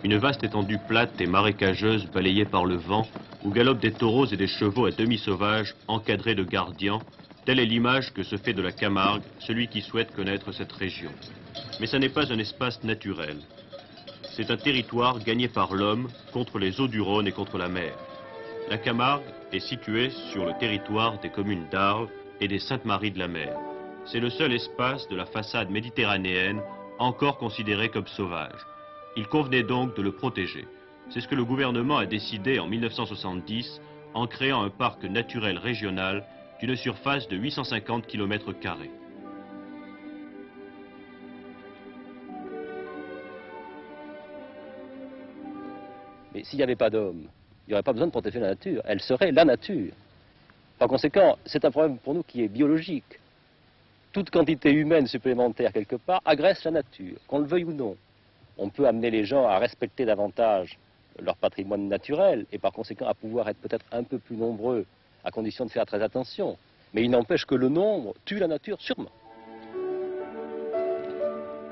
Une vaste étendue plate et marécageuse balayée par le vent, où galopent des taureaux et des chevaux à demi sauvages, encadrés de gardians. Telle est l'image que se fait de la Camargue celui qui souhaite connaître cette région. Mais ce n'est pas un espace naturel. C'est un territoire gagné par l'homme contre les eaux du Rhône et contre la mer. La Camargue est située sur le territoire des communes d'Arles et des Saintes-Maries de la Mer. C'est le seul espace de la façade méditerranéenne encore considéré comme sauvage. Il convenait donc de le protéger. C'est ce que le gouvernement a décidé en 1970 en créant un parc naturel régional d'une surface de 850 km². Mais s'il n'y avait pas d'homme, il n'y aurait pas besoin de protéger la nature. Elle serait la nature. Par conséquent, c'est un problème pour nous qui est biologique. Toute quantité humaine supplémentaire quelque part agresse la nature, qu'on le veuille ou non. On peut amener les gens à respecter davantage leur patrimoine naturel et par conséquent à pouvoir être peut-être un peu plus nombreux, à condition de faire très attention. Mais il n'empêche que le nombre tue la nature sûrement.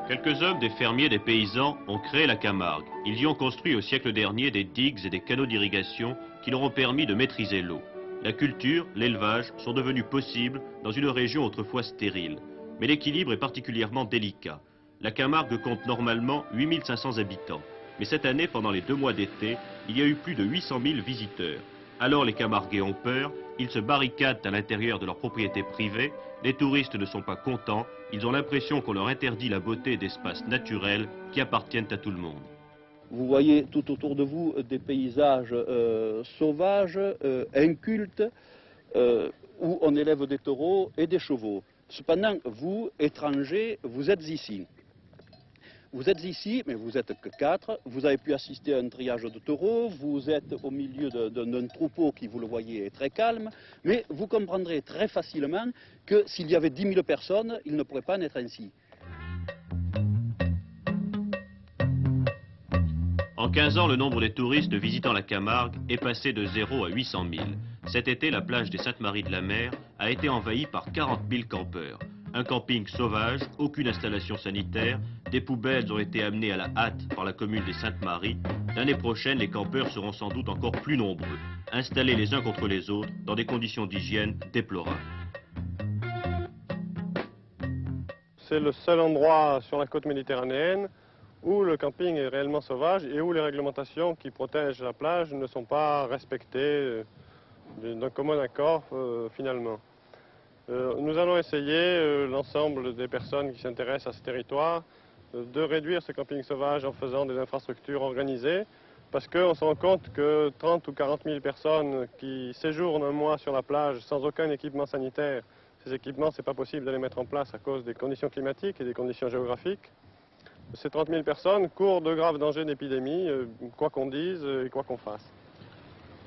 Quelques hommes, des fermiers, des paysans, ont créé la Camargue. Ils y ont construit au siècle dernier des digues et des canaux d'irrigation qui leur ont permis de maîtriser l'eau. La culture, l'élevage sont devenus possibles dans une région autrefois stérile. Mais l'équilibre est particulièrement délicat. La Camargue compte normalement 8500 habitants. Mais cette année, pendant les 2 mois d'été, il y a eu plus de 800 000 visiteurs. Alors les Camarguais ont peur, ils se barricadent à l'intérieur de leurs propriétés privées, les touristes ne sont pas contents, ils ont l'impression qu'on leur interdit la beauté d'espaces naturels qui appartiennent à tout le monde. Vous voyez tout autour de vous des paysages sauvages, incultes, où on élève des taureaux et des chevaux. Cependant, vous, étrangers, vous êtes ici. Vous êtes ici, mais vous n'êtes que 4, vous avez pu assister à un triage de taureaux, vous êtes au milieu d'un troupeau qui, vous le voyez, est très calme, mais vous comprendrez très facilement que s'il y avait 10 000 personnes, il ne pourrait pas en être ainsi. En 15 ans, le nombre des touristes visitant la Camargue est passé de 0 à 800 000. Cet été, la plage des Saintes-Maries de la Mer a été envahie par 40 000 campeurs. Un camping sauvage, aucune installation sanitaire, des poubelles ont été amenées à la hâte par la commune des Saintes-Maries. L'année prochaine, les campeurs seront sans doute encore plus nombreux, installés les uns contre les autres dans des conditions d'hygiène déplorables. C'est le seul endroit sur la côte méditerranéenne où le camping est réellement sauvage et où les réglementations qui protègent la plage ne sont pas respectées d'un commun accord finalement. Nous allons essayer, l'ensemble des personnes qui s'intéressent à ce territoire, de réduire ce camping sauvage en faisant des infrastructures organisées, parce qu'on se rend compte que 30 ou 40 000 personnes qui séjournent un mois sur la plage sans aucun équipement sanitaire, ces équipements, ce n'est pas possible de les mettre en place à cause des conditions climatiques et des conditions géographiques. Ces 30 000 personnes courent de graves dangers d'épidémie, quoi qu'on dise et quoi qu'on fasse.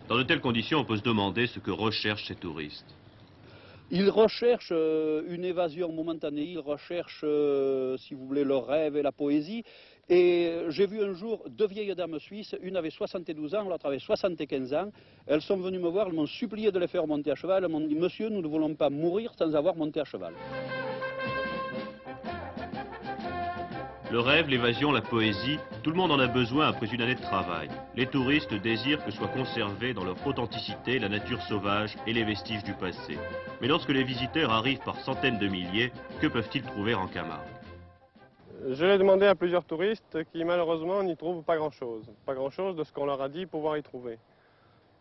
Dans de telles conditions, on peut se demander ce que recherchent ces touristes. Ils recherchent une évasion momentanée, ils recherchent, si vous voulez, leur rêve et la poésie. Et j'ai vu un jour 2 vieilles dames suisses, une avait 72 ans, l'autre avait 75 ans. Elles sont venues me voir, elles m'ont supplié de les faire monter à cheval. Elles m'ont dit, monsieur, nous ne voulons pas mourir sans avoir monté à cheval. Le rêve, l'évasion, la poésie, tout le monde en a besoin après une année de travail. Les touristes désirent que soit conservée dans leur authenticité la nature sauvage et les vestiges du passé. Mais lorsque les visiteurs arrivent par centaines de milliers, que peuvent-ils trouver en Camargue? Je l'ai demandé à plusieurs touristes qui malheureusement n'y trouvent pas grand-chose. Pas grand-chose de ce qu'on leur a dit pouvoir y trouver.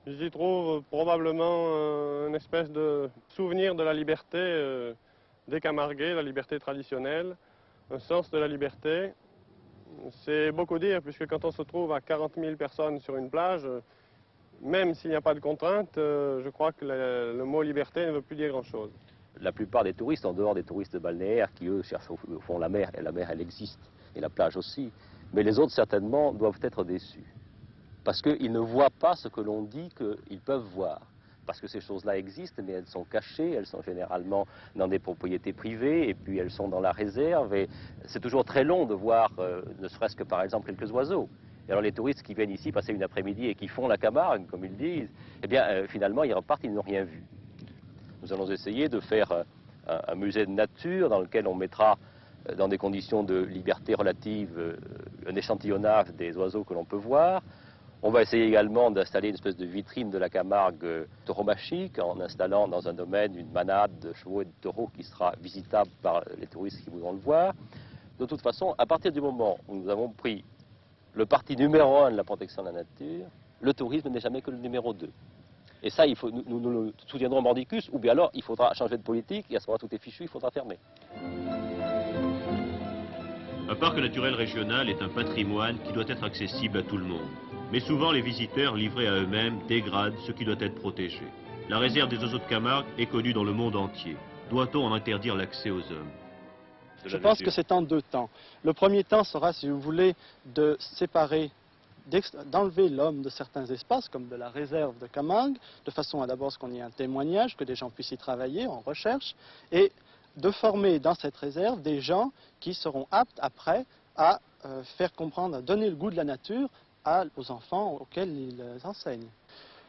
Ils y trouvent probablement une espèce de souvenir de la liberté des Camarguais, la liberté traditionnelle, un sens de la liberté. C'est beaucoup dire, puisque quand on se trouve à 40 000 personnes sur une plage, même s'il n'y a pas de contraintes, je crois que le mot liberté ne veut plus dire grand-chose. La plupart des touristes, en dehors des touristes balnéaires, qui eux cherchent au fond la mer, et la mer elle existe, et la plage aussi, mais les autres certainement doivent être déçus. Parce qu'ils ne voient pas ce que l'on dit qu'ils peuvent voir. Parce que ces choses-là existent, mais elles sont cachées, elles sont généralement dans des propriétés privées, et puis elles sont dans la réserve, et c'est toujours très long de voir, ne serait-ce que par exemple quelques oiseaux. Et alors les touristes qui viennent ici passer une après-midi et qui font la Camargue, comme ils disent, eh bien finalement ils repartent, ils n'ont rien vu. Nous allons essayer de faire un musée de nature dans lequel on mettra dans des conditions de liberté relative un échantillonnage des oiseaux que l'on peut voir. On va essayer également d'installer une espèce de vitrine de la Camargue tauromachique en installant dans un domaine une manade de chevaux et de taureaux qui sera visitable par les touristes qui voudront le voir. De toute façon, à partir du moment où nous avons pris le parti numéro 1 de la protection de la nature, le tourisme n'est jamais que le numéro 2. Et ça, nous le soutiendrons mordicus, ou bien alors il faudra changer de politique, et à ce moment-là tout est fichu, il faudra fermer. Un parc naturel régional est un patrimoine qui doit être accessible à tout le monde. Mais souvent, les visiteurs livrés à eux-mêmes dégradent ce qui doit être protégé. La réserve des oiseaux de Camargue est connue dans le monde entier. Doit-on en interdire l'accès aux hommes? Je pense que c'est en deux temps. Le premier temps sera, si vous voulez, de séparer, d'enlever l'homme de certains espaces, comme de la réserve de Camargue, de façon à d'abord ce qu'on y ait un témoignage, que des gens puissent y travailler en recherche, et de former dans cette réserve des gens qui seront aptes après à faire comprendre, à donner le goût de la nature aux enfants auxquels ils enseignent.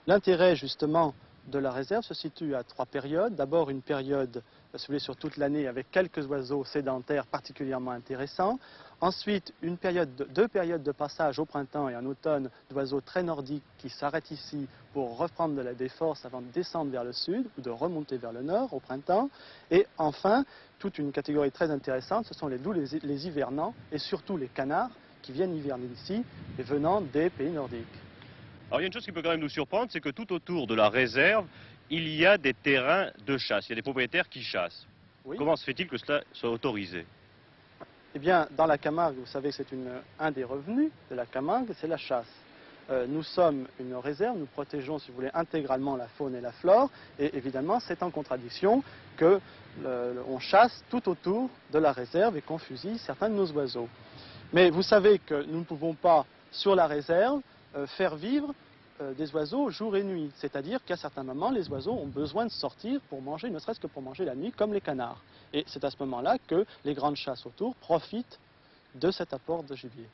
L'intérêt justement de la réserve se situe à trois périodes. D'abord une période, si vous voulez, sur toute l'année avec quelques oiseaux sédentaires particulièrement intéressants. Ensuite, deux périodes de passage au printemps et en automne d'oiseaux très nordiques qui s'arrêtent ici pour reprendre des forces avant de descendre vers le sud ou de remonter vers le nord au printemps. Et enfin, toute une catégorie très intéressante, ce sont les loups, les hivernants et surtout les canards qui viennent hiverner ici et venant des pays nordiques. Alors il y a une chose qui peut quand même nous surprendre, c'est que tout autour de la réserve, il y a des terrains de chasse, il y a des propriétaires qui chassent. Oui. Comment se fait-il que cela soit autorisé? Eh bien, dans la Camargue, vous savez que c'est un des revenus de la Camargue, c'est la chasse. Nous sommes une réserve, nous protégeons, si vous voulez, intégralement la faune et la flore, et évidemment, c'est en contradiction qu'on chasse tout autour de la réserve et qu'on fusille certains de nos oiseaux. Mais vous savez que nous ne pouvons pas, sur la réserve, faire vivre des oiseaux jour et nuit. C'est-à-dire qu'à certains moments, les oiseaux ont besoin de sortir pour manger, ne serait-ce que pour manger la nuit, comme les canards. Et c'est à ce moment-là que les grandes chasses autour profitent de cet apport de gibier.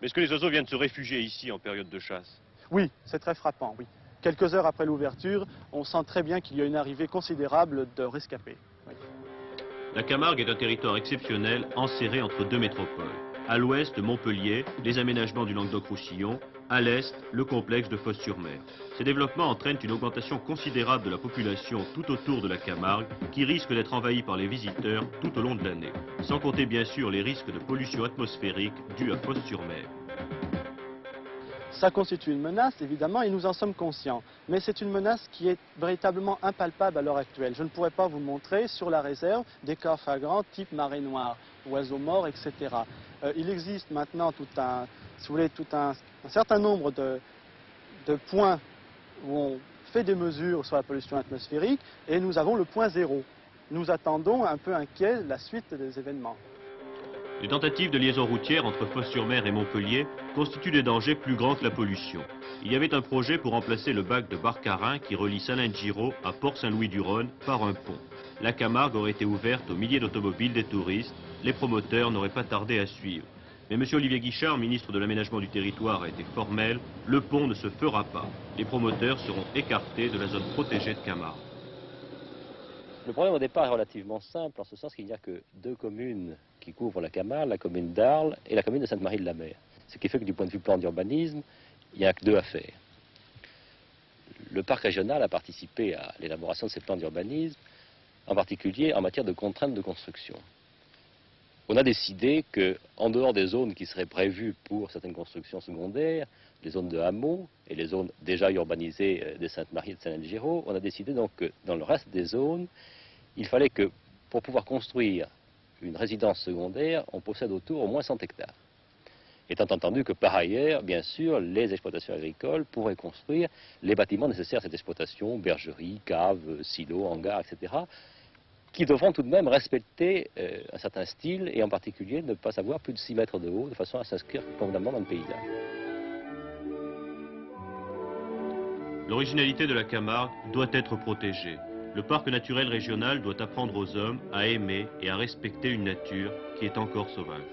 Mais est-ce que les oiseaux viennent se réfugier ici en période de chasse? Oui, c'est très frappant, oui. Quelques heures après l'ouverture, on sent très bien qu'il y a une arrivée considérable de rescapés. Oui. La Camargue est un territoire exceptionnel, enserré entre deux métropoles. À l'ouest, Montpellier, les aménagements du Languedoc-Roussillon, à l'est, le complexe de Fos-sur-Mer. Ces développements entraînent une augmentation considérable de la population tout autour de la Camargue, qui risque d'être envahie par les visiteurs tout au long de l'année. Sans compter bien sûr les risques de pollution atmosphérique dus à Fos-sur-Mer. Ça constitue une menace, évidemment, et nous en sommes conscients. Mais c'est une menace qui est véritablement impalpable à l'heure actuelle. Je ne pourrais pas vous montrer sur la réserve des cas flagrants type marée noire, oiseaux morts, etc. Il existe maintenant si vous voulez, un certain nombre de points où on fait des mesures sur la pollution atmosphérique, et nous avons le point zéro. Nous attendons un peu inquiets la suite des événements. Les tentatives de liaison routière entre Fos-sur-Mer et Montpellier constituent des dangers plus grands que la pollution. Il y avait un projet pour remplacer le bac de Barcarin qui relie Salins-de-Giraud à Port-Saint-Louis-du-Rhône par un pont. La Camargue aurait été ouverte aux milliers d'automobiles des touristes. Les promoteurs n'auraient pas tardé à suivre. Mais M. Olivier Guichard, ministre de l'Aménagement du Territoire, a été formel. Le pont ne se fera pas. Les promoteurs seront écartés de la zone protégée de Camargue. Le problème au départ est relativement simple, en ce sens qu'il n'y a que deux communes qui couvrent la Camargue, la commune d'Arles et la commune de Sainte-Marie-de-la-Mer. Ce qui fait que du point de vue plan d'urbanisme, il n'y a que deux à faire. Le parc régional a participé à l'élaboration de ces plans d'urbanisme, en particulier en matière de contraintes de construction. On a décidé qu'en dehors des zones qui seraient prévues pour certaines constructions secondaires, les zones de hameaux et les zones déjà urbanisées de Sainte-Marie et de Salins-de-Giraud, on a décidé donc que dans le reste des zones, il fallait que pour pouvoir construire une résidence secondaire, on possède autour au moins 100 hectares. Étant entendu que par ailleurs, bien sûr, les exploitations agricoles pourraient construire les bâtiments nécessaires à cette exploitation, bergeries, caves, silos, hangars, etc., qui devront tout de même respecter un certain style et en particulier ne pas avoir plus de 6 mètres de haut de façon à s'inscrire convenablement dans le paysage. L'originalité de la Camargue doit être protégée. Le parc naturel régional doit apprendre aux hommes à aimer et à respecter une nature qui est encore sauvage.